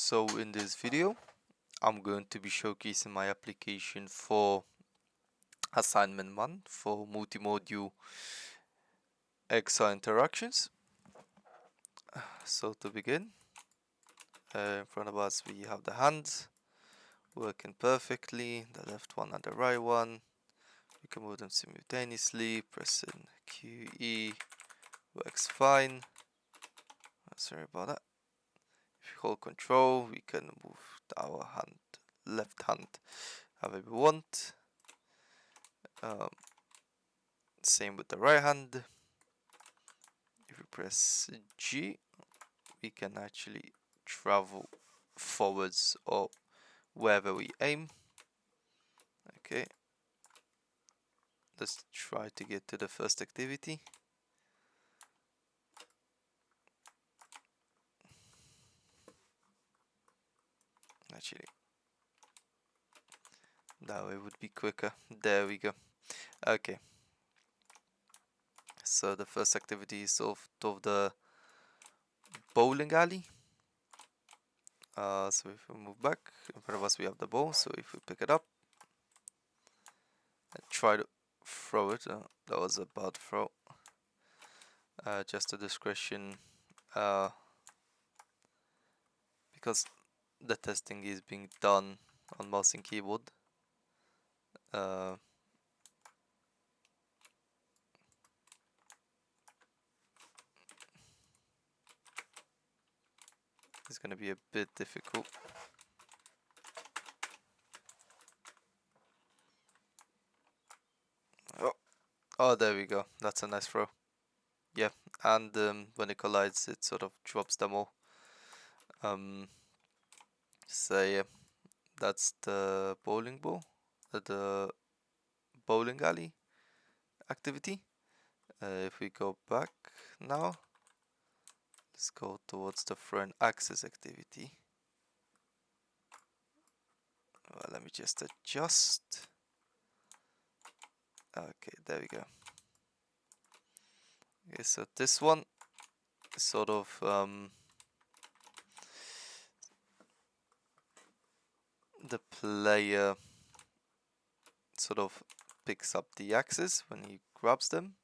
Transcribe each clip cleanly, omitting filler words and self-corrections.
So in this video, I'm going to be showcasing my application for assignment 1 for multimodule XR interactions. So to begin, in front of us we have the hands working perfectly, the left one and the right one. We can move them simultaneously, pressing QE works fine. Sorry about that. If you hold control, we can move our left hand however we want. Same with the right hand. If we press G, we can actually travel forwards or wherever we aim. Okay, let's try to get to the first activity. Actually, that way would be quicker. There we go. Okay, so the first activity is of the bowling alley. So if we move back, in front of us we have the ball. So if we pick it up and try to throw it, that was a bad throw. Just a discretion, because the testing is being done on mouse and keyboard. It's gonna be a bit difficult. Oh, there we go. That's a nice throw. Yeah, and when it collides, it sort of drops them all. So yeah, that's the bowling ball, the bowling alley activity. If we go back now, let's go towards the front axis activity. Well, let me just adjust. Okay, there we go. Okay, so this one is sort of the player sort of picks up the axes when he grabs them.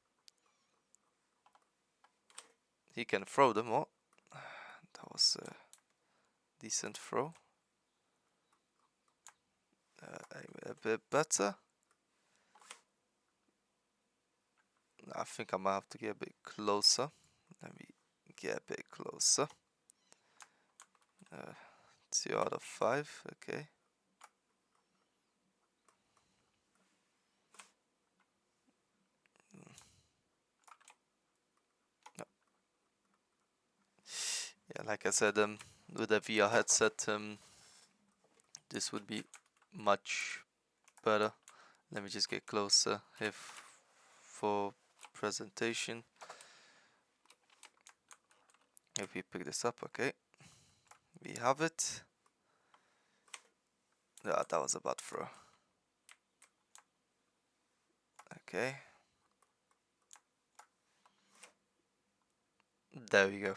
He can throw them. Oh, that was a decent throw. A bit better. I think I might have to get a bit closer. Let me get a bit closer. 2 out of 5. Okay. No. Yeah, like I said, with a VR headset, this would be much better. Let me just get closer if for presentation. If we pick this up, okay, we have it. Yeah, that was a bad throw. Okay, there we go.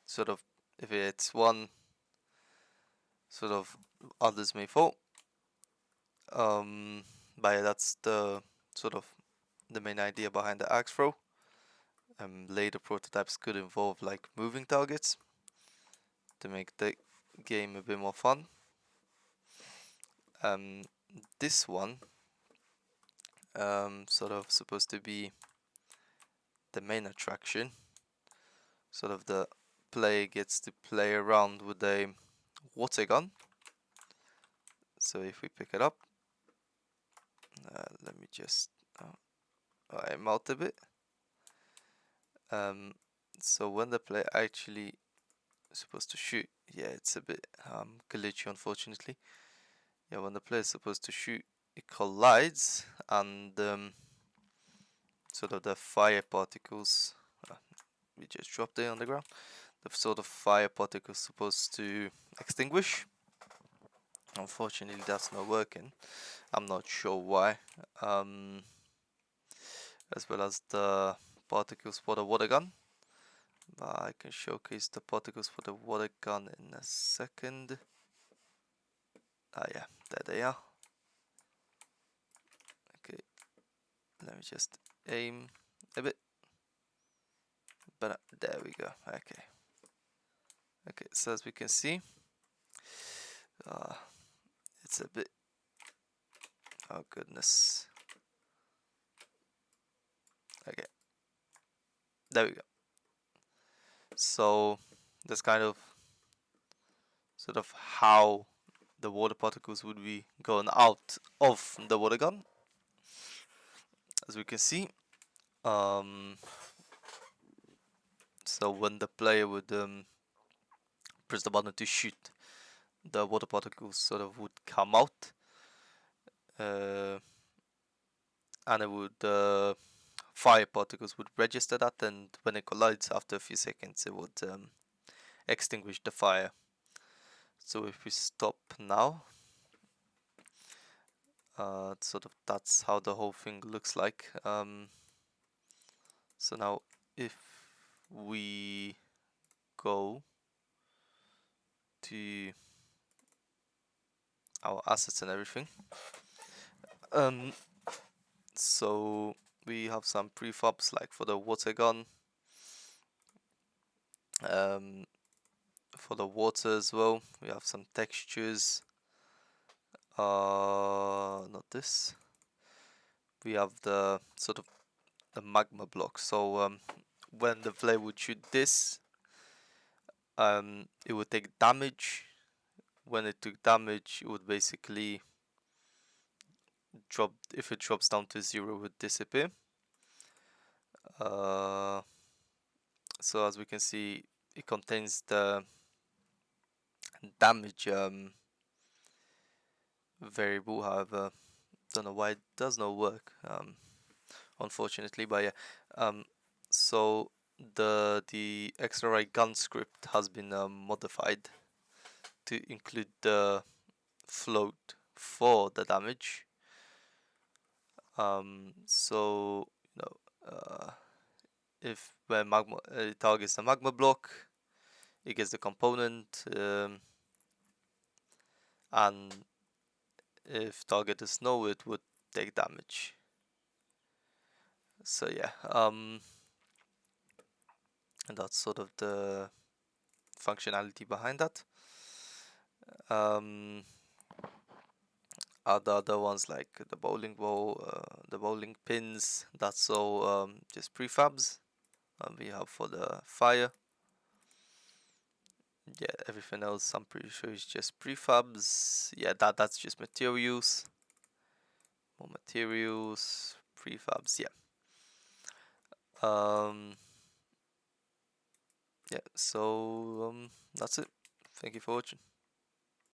Sort of, if it's one, sort of others may fall. But yeah, that's the sort of the main idea behind the axe throw. Later prototypes could involve like moving targets to make the game a bit more fun. This one sort of supposed to be the main attraction. Sort of the player gets to play around with a water gun. So if we pick it up, let me just aim out a bit. So when the player actually supposed to shoot, yeah, it's a bit glitchy unfortunately. Yeah, when the player is supposed to shoot, it collides and sort of the fire particles, we just dropped it on the ground, the sort of fire particles supposed to extinguish. Unfortunately that's not working. I'm not sure why. As well as the particles for the water gun. but I can showcase the particles for the water gun in a second. Yeah, there they are. Okay, let me just aim a bit, but there we go. Okay, so as we can see, it's a bit, oh goodness. Okay, there we go. So that's kind of sort of how the water particles would be going out of the water gun, as we can see. So when the player would press the button to shoot, the water particles sort of would come out, and it would fire particles would register that, and when it collides after a few seconds, it would extinguish the fire. So if we stop now, sort of that's how the whole thing looks like. So now if we go to our assets and everything, so we have some prefabs like for the water gun, for the water as well. We have some textures. Not this. We have the sort of the magma block. So when the player would shoot this, it would take damage. When it took damage, it would basically drop. If it drops down to 0, it would disappear. So as we can see, it contains the damage variable. However, don't know why it does not work, unfortunately. But yeah, so the extra right gun script has been modified to include the float for the damage. So you know, if when magma targets the magma block, it gets the component, and if target is snow, it would take damage. So yeah, and that's sort of the functionality behind that. Other ones like the bowling ball, the bowling pins, that's all just prefabs we have for the fire. Yeah, everything else I'm pretty sure is just prefabs. Yeah, that's just materials. More materials, prefabs, yeah. Yeah, so that's it. Thank you for watching.